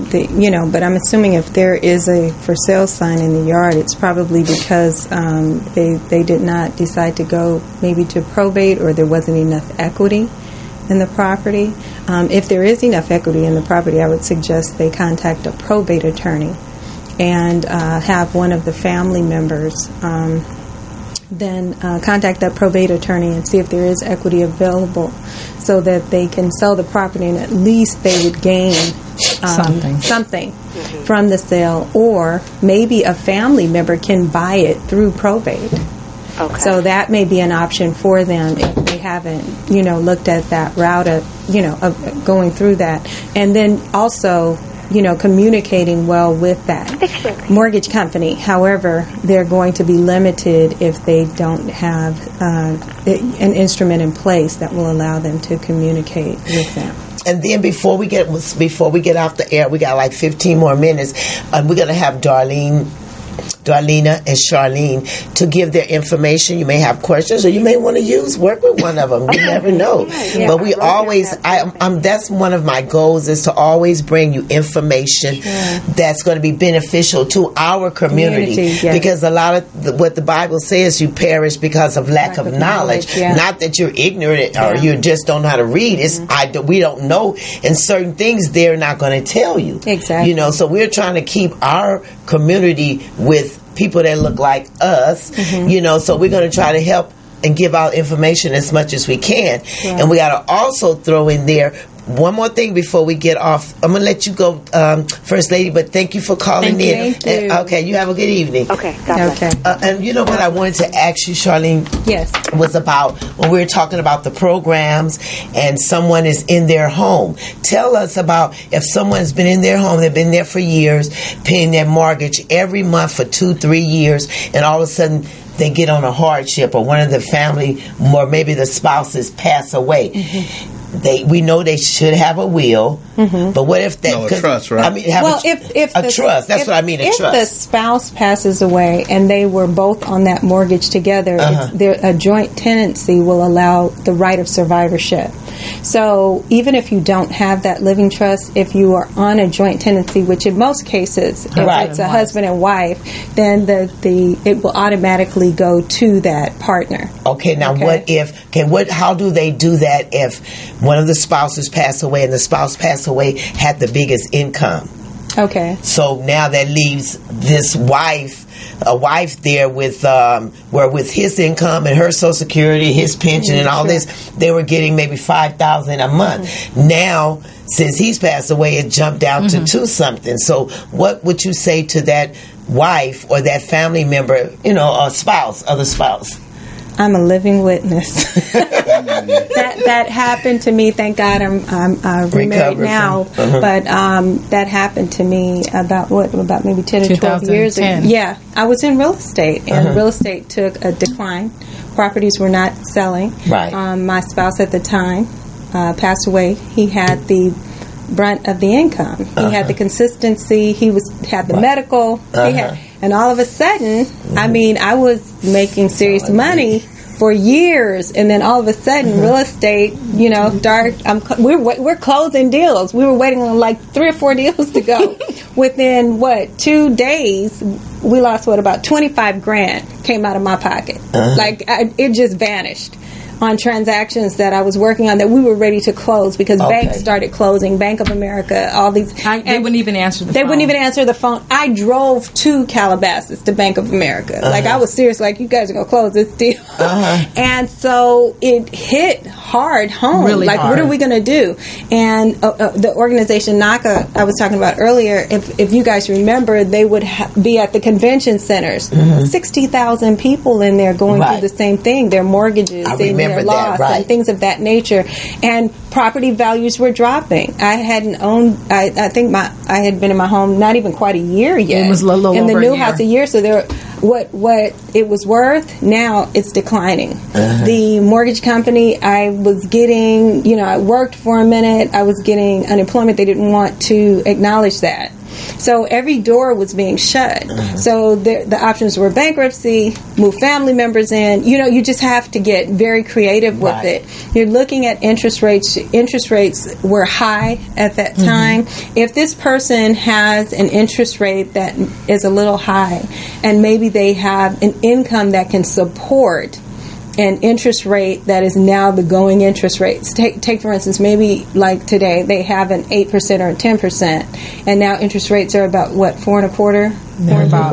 but I'm assuming if there is a for sale sign in the yard, it's probably because they did not decide to go maybe to probate, or there wasn't enough equity in the property. If there is enough equity in the property, I would suggest they contact a probate attorney and have one of the family members then contact that probate attorney and see if there is equity available so that they can sell the property and at least they would gain something from the sale, or maybe a family member can buy it through probate. Okay. So that may be an option for them if they haven't, looked at that route of going through that. And then also, communicating well with that mortgage company. However, they're going to be limited if they don't have an instrument in place that will allow them to communicate with them. And then before we get off the air, we got like 15 more minutes, and we're going to have Darlena and Charlene to give their information. You may have questions, or you may want to work with one of them. You never know. Yeah, but we always, that's one of my goals, is to always bring you information that's going to be beneficial to our community. Yes. Because a lot of what the Bible says, you perish because of lack of knowledge. Yeah. Not that you're ignorant or you just don't know how to read. It's we don't know, and certain things they're not going to tell you. Exactly. So we're trying to keep our community with people that look like us, so we're going to try to help and give out information as much as we can. Yeah. And we got to also throw in there one more thing before we get off. I'm going to let you go, First Lady, but thank you for calling in. Thank you. Okay, you have a good evening. Okay, God bless. And you know what I wanted to ask you, Charlene? Yes. Was about when we were talking about the programs and someone is in their home. Tell us about if someone's been in their home, they've been there for years, paying their mortgage every month for 2-3 years, and all of a sudden they get on a hardship, or one of the family, or maybe the spouses pass away. We know they should have a will, but what if that? A trust, right? I mean, if a trust. That's what I mean. If the spouse passes away and they were both on that mortgage together, a joint tenancy will allow the right of survivorship. So even if you don't have that living trust, if you are on a joint tenancy, which in most cases, if it's a husband and wife, then it will automatically go to that partner. Okay, now what if? How do they do that if one of the spouses passed away and the spouse passed away had the biggest income? Okay. So now that leaves this a wife there with his income and her Social Security, his pension, and all this, they were getting maybe $5,000 a month. Now, since he's passed away, it jumped down to 2 something. So, what would you say to that wife or that family member? A spouse, other spouse. I'm a living witness. that happened to me. Thank God I'm remarried now. But that happened to me about maybe 10 or 12 years ago. Yeah, I was in real estate, and real estate took a decline. Properties were not selling. Right. My spouse at the time passed away. He had the brunt of the income. He had the consistency. He had the medical. And all of a sudden, I was making serious money for years, and then all of a sudden, real estate, we're closing deals. We were waiting on like 3 or 4 deals to go. Within 2 days, we lost about $25,000 came out of my pocket. It just vanished on transactions that I was working on that we were ready to close because banks started closing. Bank of America, all these. They wouldn't even answer the phone. They wouldn't even answer the phone. I drove to Calabasas to Bank of America. I was serious, you guys are going to close this deal. And so it hit hard home. Really hard. What are we going to do? And the organization NACA I was talking about earlier, if you guys remember, they would be at the convention centers. 60,000 people in there going through the same thing. Their mortgages, their loss, and things of that nature. And property values were dropping. I hadn't owned. I think I had been in my home not even quite a year yet. It was a little in the over new house a year. So what it was worth, now it's declining. The mortgage company I was getting, I worked for a minute. I was getting unemployment. They didn't want to acknowledge that. So every door was being shut. So the options were bankruptcy, move family members in. You just have to get very creative with it. You're looking at interest rates. Interest rates were high at that time. If this person has an interest rate that is a little high, and maybe they have an income that can support an interest rate that is now the going interest rate. Take for instance, maybe like today they have an 8% or a 10%, and now interest rates are about what, 4.25%? They're about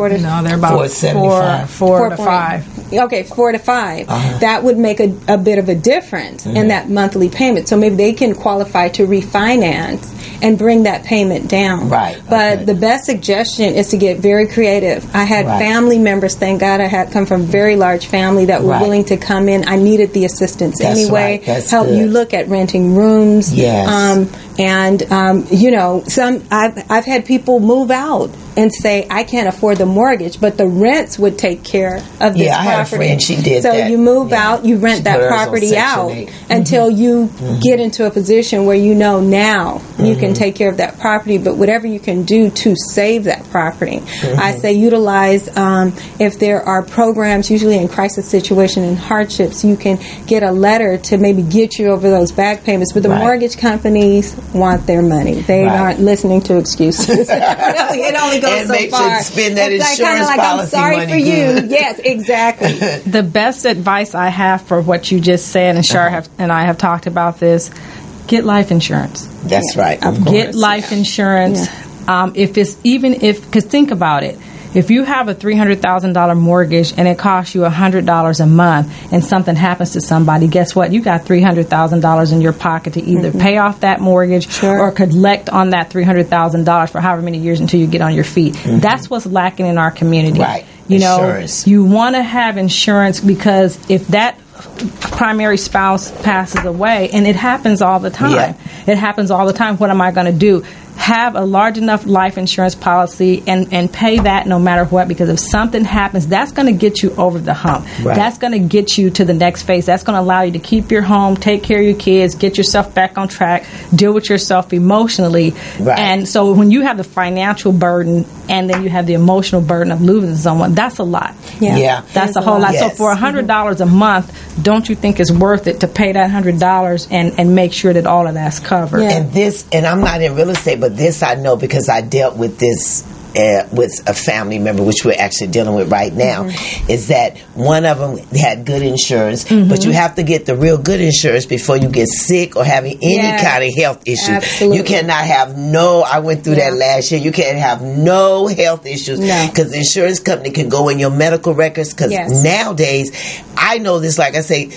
4 to 5. Okay, 4 to 5. That would make a bit of a difference in that monthly payment. So maybe they can qualify to refinance and bring that payment down. Right. But the best suggestion is to get very creative. I had family members, thank God I had come from a very large family that were willing to come in. I needed the assistance anyway. Help you look at renting rooms. Yes. You know, I've had people move out and say, I can't afford the mortgage, but the rents would take care of this property. I had a friend, she did so that. you move out, you rent that property out until you get into a position where you know now you can take care of that property, but whatever you can do to save that property. I say utilize, if there are programs, usually in crisis situation and hardships, you can get a letter to maybe get you over those back payments, but the mortgage companies want their money. They aren't listening to excuses. It only goes and so make far. sure to spend that it's insurance like, policy I'm sorry money for you. good. Yes, exactly. The best advice I have for what you just said, and Shar and I have talked about this, get life insurance. That's right. Of course. Get life insurance. Because think about it. If you have a $300,000 mortgage and it costs you $100 a month and something happens to somebody, guess what? You got $300,000 in your pocket to either pay off that mortgage or collect on that $300,000 for however many years until you get on your feet. That's what's lacking in our community. Right. You Insurance. know, you want to have insurance because if that primary spouse passes away, and it happens all the time. It happens all the time. What am I going to do? Have a large enough life insurance policy and pay that no matter what, because if something happens, that's going to get you over the hump. That's going to get you to the next phase. That's going to allow you to keep your home, take care of your kids, get yourself back on track, deal with yourself emotionally. And so when you have the financial burden and then you have the emotional burden of losing someone, that's a lot. That's a whole lot. So for $100 a month, don't you think it's worth it to pay that $100 and make sure that all of that's covered? And I'm not in real estate, but this I know because I dealt with this with a family member, which we're actually dealing with right now, is that one of them had good insurance, but you have to get the real good insurance before you get sick or having any kind of health issue. You cannot have I went through that last year, you can't have no health issues because the insurance company can go in your medical records, because nowadays, I know this, like I say,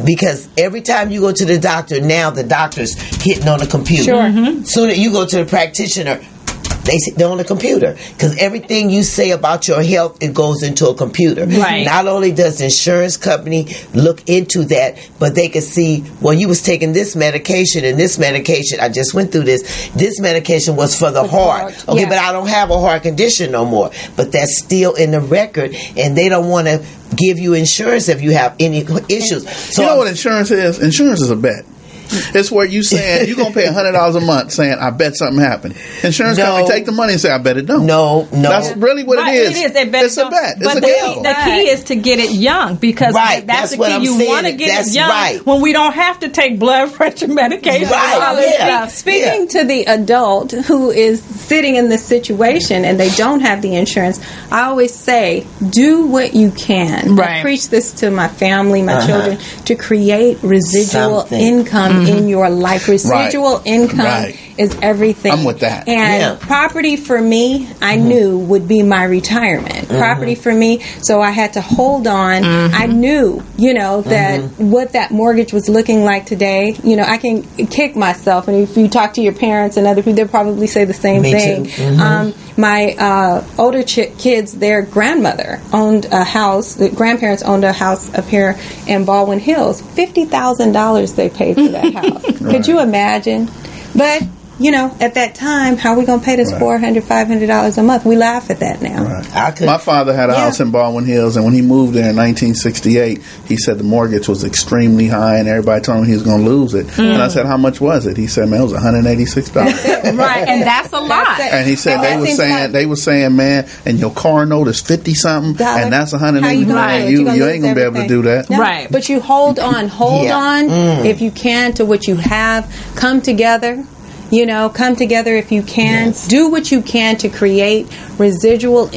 because every time you go to the doctor, now the doctor's hitting on the computer. Soon as you go to the practitioner, they're on the computer, because everything you say about your health, it goes into a computer. Not only does the insurance company look into that, but they can see, well, you was taking this medication, and this medication, I just went through this medication was for the heart. Okay, but I don't have a heart condition no more. But that's still in the record, and they don't want to give you insurance if you have any issues. So you know what insurance is? Insurance is a bet. It's where you saying you're gonna pay $100 a month, saying I bet something happened. Insurance company take the money and say I bet it don't. No, that's really what it is. It is. They bet it's a bet. It's but a gamble. The key is to get it young, because that's the key. You want to get it young when we don't have to take blood pressure medication. Speaking to the adult who is sitting in this situation and they don't have the insurance, I always say, do what you can. I preach this to my family, my children, to create residual income in your life. Residual income is everything. I'm with that. And property for me, I knew would be my retirement. Property for me, so I had to hold on. I knew, that what that mortgage was looking like today, I can kick myself. And if you talk to your parents and other people, they'll probably say the same thing. My older kids, their grandmother owned a house. The grandparents owned a house up here in Baldwin Hills. $50,000 they paid for that house. Could you imagine? But at that time, how are we going to pay this $400, $500 a month? We laugh at that now. My father had a house in Baldwin Hills, and when he moved there in 1968, he said the mortgage was extremely high, and everybody told him he was going to lose it. And I said, how much was it? He said, man, it was $186. And that's a lot. And he said they were saying, man, and your car note is 50 something, and that's $180. You ain't gonna be able to do that. No. But you hold on if you can to what you have. Come together. Come together if you can. Do what you can to create residual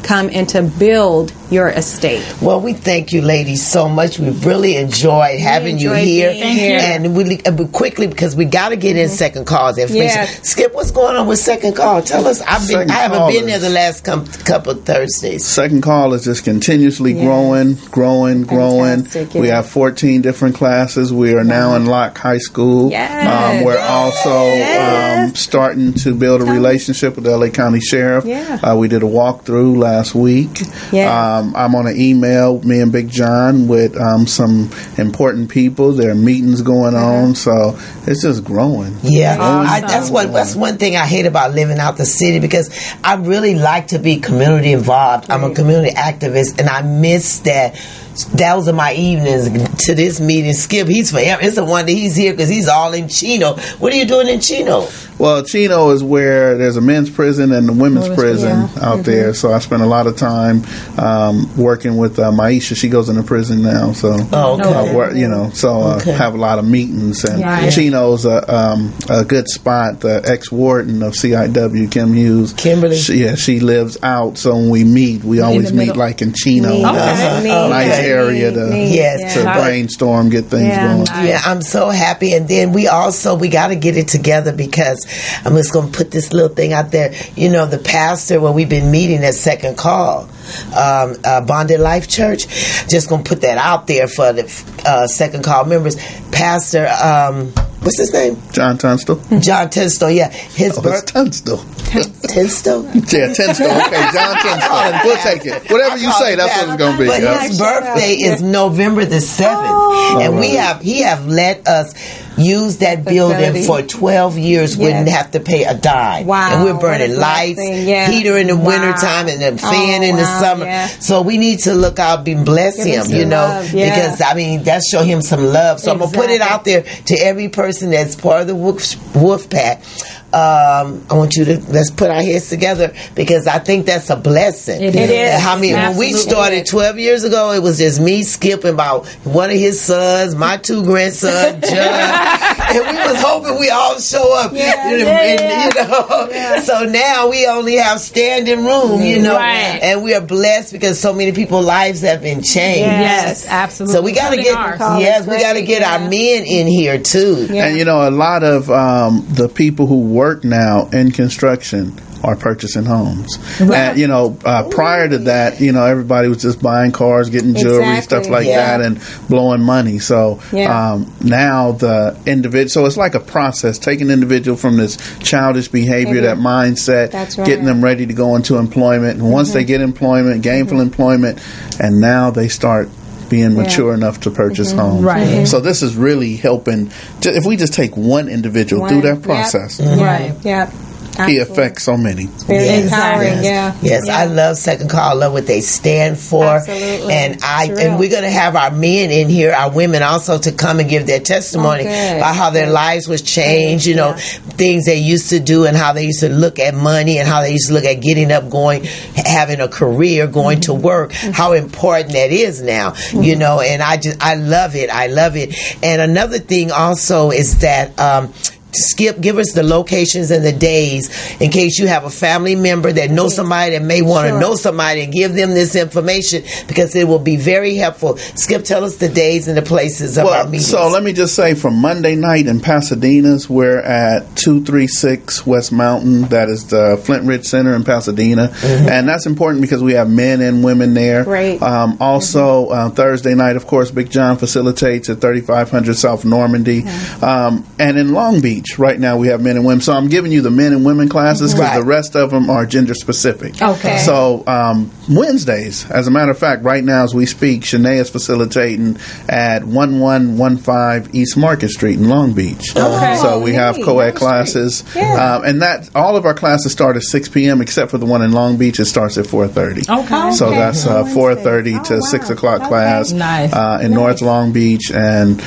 come and to build your estate. Well, we thank you, ladies, so much. We've really enjoyed having you here. And we quickly, because we got to get in Second Call's information. Yes. Skip, what's going on with Second Call? Tell us. I haven't been there the last couple of Thursdays. Second Call is just continuously growing. Fantastic, We have 14 different classes. We are now in Locke High School. Yes. We're also starting to build a relationship with the LA County Sheriff. We did a walkthrough last week. I'm on an email, me and Big John, with some important people. There are meetings going on, so it's just growing. Yeah, awesome. That's one thing I hate about living out the city, because I really like to be community involved. I'm a community activist, and I miss that. Those are my evenings to this meeting. Skip, he's forever. It's a wonder he's here because he's all in Chino. What are you doing in Chino? Well, Chino is where there's a men's prison and a women's prison out there. So I spend a lot time working with Maisha. She goes into prison now, so have a lot of meetings. And Chino's a good spot. The ex-warden of CIW, Kim Hughes, Kimberly. She lives out. So when we meet, we always meet like in Chino. Nice area to brainstorm, get things going. Yeah, I'm so happy. And then we got to get it together, because I'm just going to put this little thing out there. You know, the pastor, when we've been meeting at Second Call, Bonded Life Church, just going to put that out there for the Second Call members. Pastor, what's his name? John Tunstall. John Tunstall, his birthday. Tunstall. Tunstall? Yeah, Tunstall. Okay, John Tunstall. We'll take it. Whatever you say, that's what it's going to be. But his birthday is November the 7th. And he have let us use that building for 12 years, wouldn't have to pay a dime. Wow. And we're burning lights, heater in the wintertime, and then fan in the summer. Yeah. So we need to look out and bless him, because, that show him some love. So I'm going to put it out there to every person that's part of the Wolf Pack. I want you to, let's put our heads together, because I think that's a blessing. It is. When we started 12 years ago, it was just me, Skip, and about one of his sons, my two grandsons, John, and we was hoping we all show up. So now we only have standing room, and we are blessed because so many people's lives have been changed. Yes, absolutely. So we got to get our men in here too. And a lot of the people who work now in construction are purchasing homes. Right. And prior to that, everybody was just buying cars, getting jewelry, stuff like that, and blowing money. So now the individual, so it's like a process, taking individual from this childish behavior, that mindset, getting them ready to go into employment, and once they get employment, gainful employment, and now they start being mature enough to purchase homes. Right. So this is really helping. If we just take one individual through that process, right? Yeah. He affects so many. It's very empowering. Yes, I love Second Call. I love what they stand for. Absolutely. And we're going to have our men in here, our women also, to come and give their testimony about how their lives was changed, things they used to do, and how they used to look at money, and how they used to look at getting up, going, having a career, going to work, how important that is now, and I love it. I love it. And another thing also is that, Skip, give us the locations and the days in case you have a family member that knows somebody that may want to know somebody, and give them this information, because it will be very helpful. Skip, tell us the days and the places of our meetings. So let me just say, from Monday night in Pasadena's, we're at 236 West Mountain. That is the Flint Ridge Center in Pasadena. And that's important because we have men and women there. Great. Also, Thursday night, of course, Big John facilitates at 3500 South Normandy. And in Long Beach, right now we have men and women. So I'm giving you the men and women classes, because the rest of them are gender specific. Okay. So Wednesdays, as a matter of fact, right now as we speak, Shanae is facilitating at 1115 East Market Street in Long Beach. Okay. So we have co-ed classes. And that all of our classes start at 6 p.m. except for the one in Long Beach. It starts at 4:30. Okay. So that's 4:30 to 6 o'clock class in North Long Beach. And,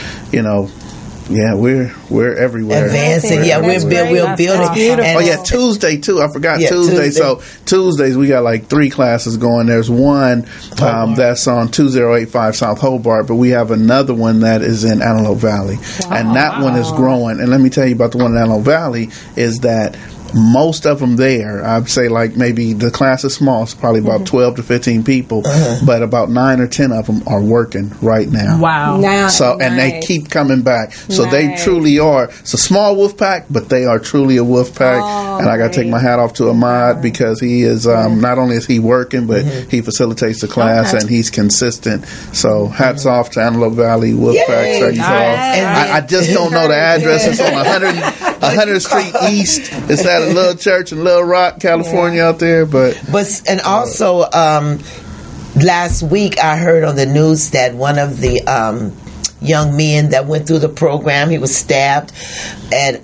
we're everywhere. Advancing, we're building. Tuesday too. I forgot Tuesday. So Tuesdays we got like 3 classes going. There's one that's on 2085 South Hobart, but we have another one that is in Antelope Valley, and that one is growing. And let me tell you about the one in Antelope Valley is that most of them there, I'd say like maybe the class is small, it's probably about 12 to 15 people, but about 9 or 10 of them are working right now. Wow. And they keep coming back. So they truly are. It's a small wolf pack, but they are truly a wolf pack. And I got to take my hat off to Ahmad because he is, not only is he working, but he facilitates the class and he's consistent. So hats off to Antelope Valley Wolf Pack. Second Call. I just don't know the address. It's on 100th Street East. It's at a little church in Little Rock, California out there. But also last week I heard on the news that one of the young men that went through the program, he was stabbed at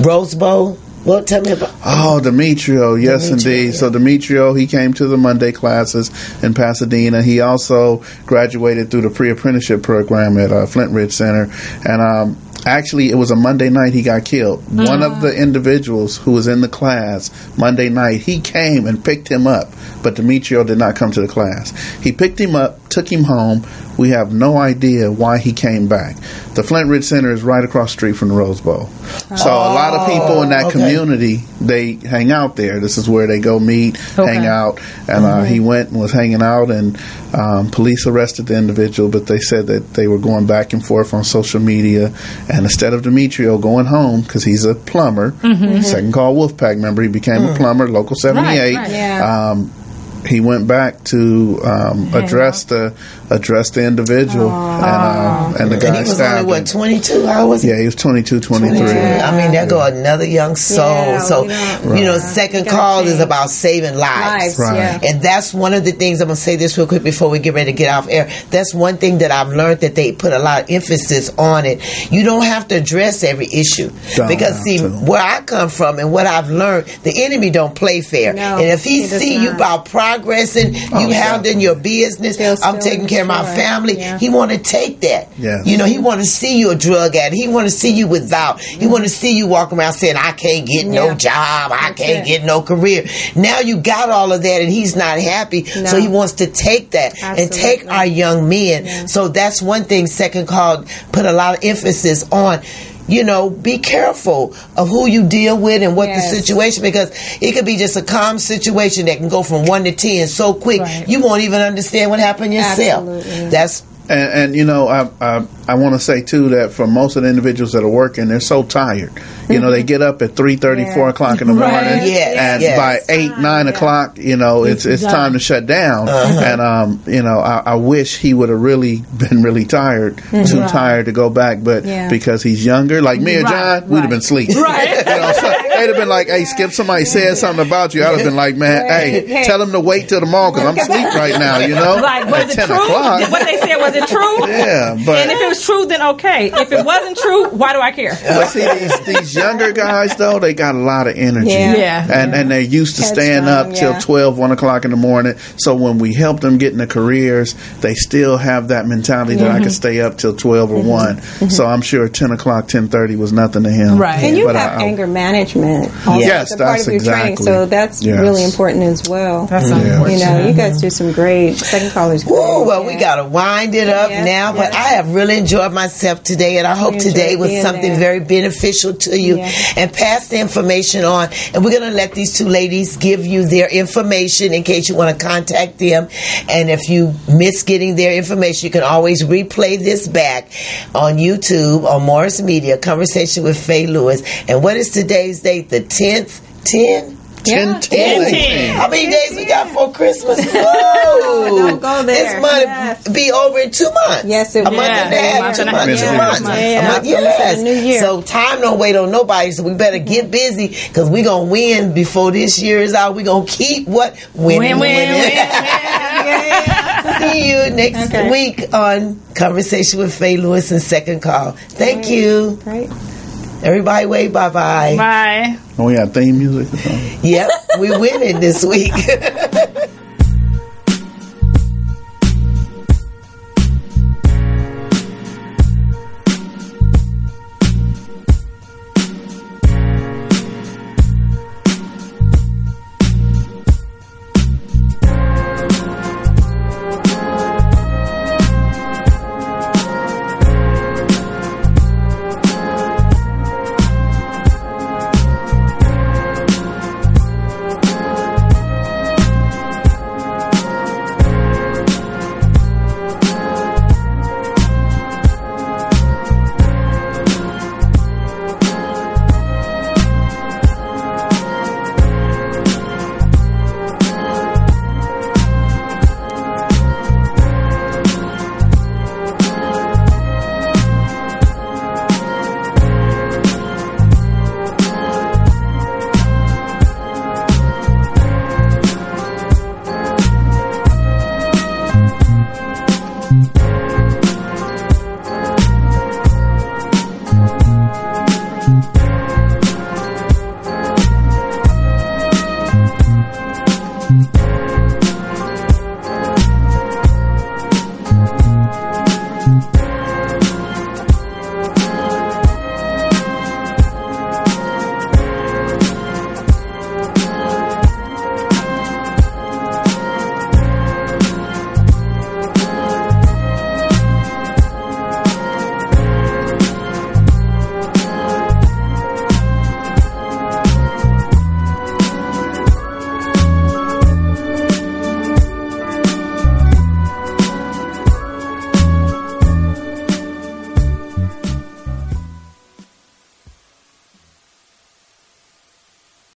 Rose Bowl. Well, tell me about... Oh, Demetrio. Yes, indeed. Yeah. So Demetrio, he came to the Monday classes in Pasadena. He also graduated through the pre-apprenticeship program at Flint Ridge Center. And actually, it was a Monday night he got killed. One of the individuals who was in the class Monday night, he came and picked him up. But Demetrio did not come to the class. He picked him up, took him home. We have no idea why he came back. The Flint Ridge Center is right across the street from the Rose Bowl. So a lot of people in that community, they hang out there. This is where they go meet, hang out. And he went and was hanging out, and police arrested the individual, but they said that they were going back and forth on social media. And instead of Demetrio going home, because he's a plumber, Second Call Wolfpack member, he became a plumber, Local 78. He went back to address the individual, and the guy and he was stabbed only, him. 22? How was he? Yeah, he was 22, 23. I mean, there go another young soul. Second Call is about saving lives. Right. And that's one of the things, I'm going to say this real quick before we get ready to get off air. That's one thing that I've learned, that they put a lot of emphasis on it. You don't have to address every issue. Because, where I come from and what I've learned, the enemy don't play fair. No, and if he see you about progressing, you handling your business, I'm taking care of my family, he want to take that. Yes. You know, he want to see you a drug addict. He want to see you without. He want to see you walking around saying, I can't get no job. I can't get no career. Now you got all of that and he's not happy. No. So he wants to take that and take our young men. Yeah. So that's one thing Second Call put a lot of emphasis on. You know, be careful of who you deal with and what the situation, because it could be just a calm situation that can go from 1 to 10 so quick you won't even understand what happened yourself. Absolutely. That's and you know, I want to say too that for most of the individuals that are working, they're so tired. You know, they get up at 3:30, 4 o'clock in the morning, and by 8, 9 o'clock, you know, it's time to shut down. And you know, I wish he would have really been really tired, too tired to go back, but because he's younger, like me or John, we'd have been asleep. You know, so they'd have been like, "Hey, Skip, somebody said something about you." I'd have been like, "Man, hey, tell him to wait till tomorrow because I'm asleep right now." You know, like, was it true? What they said, was it true? Yeah, but and if it was true, then okay. If it wasn't true, why do I care? But see, these younger guys though, they got a lot of energy, and they're used to staying up till 12, 1 o'clock in the morning. So when we help them get into careers, they still have that mentality that I can stay up till 12 or 1. So I'm sure 10 o'clock, 10:30 was nothing to him. Right, and you have anger management. Yes, part of your training, so that's really important as well. That's important. You know, you guys do some great Second Callers. Well, we got to wind it up now, but I have really enjoyed myself today, and I hope today was something very beneficial to you, and pass the information on. And we're going to let these two ladies give you their information in case you want to contact them. And if you miss getting their information, you can always replay this back on YouTube on Morris Media, Conversation with Faye Lewis. And what is today's date? The 10th? 10? 10. How many days we got for Christmas? Whoa! Don't go there. This month be over in 2 months. Yes, it will. A month and a half, 2 months. 2 months. A month, yes. New year. So time don't wait on nobody, so we better get busy because we're going to win before this year is out. We're going to keep what? Winning. See you next week on Conversation with Faye Lewis and Second Call. Thank you. Great. Everybody wave bye-bye. Bye. Oh, we got theme music or something? Yep, we winning this week.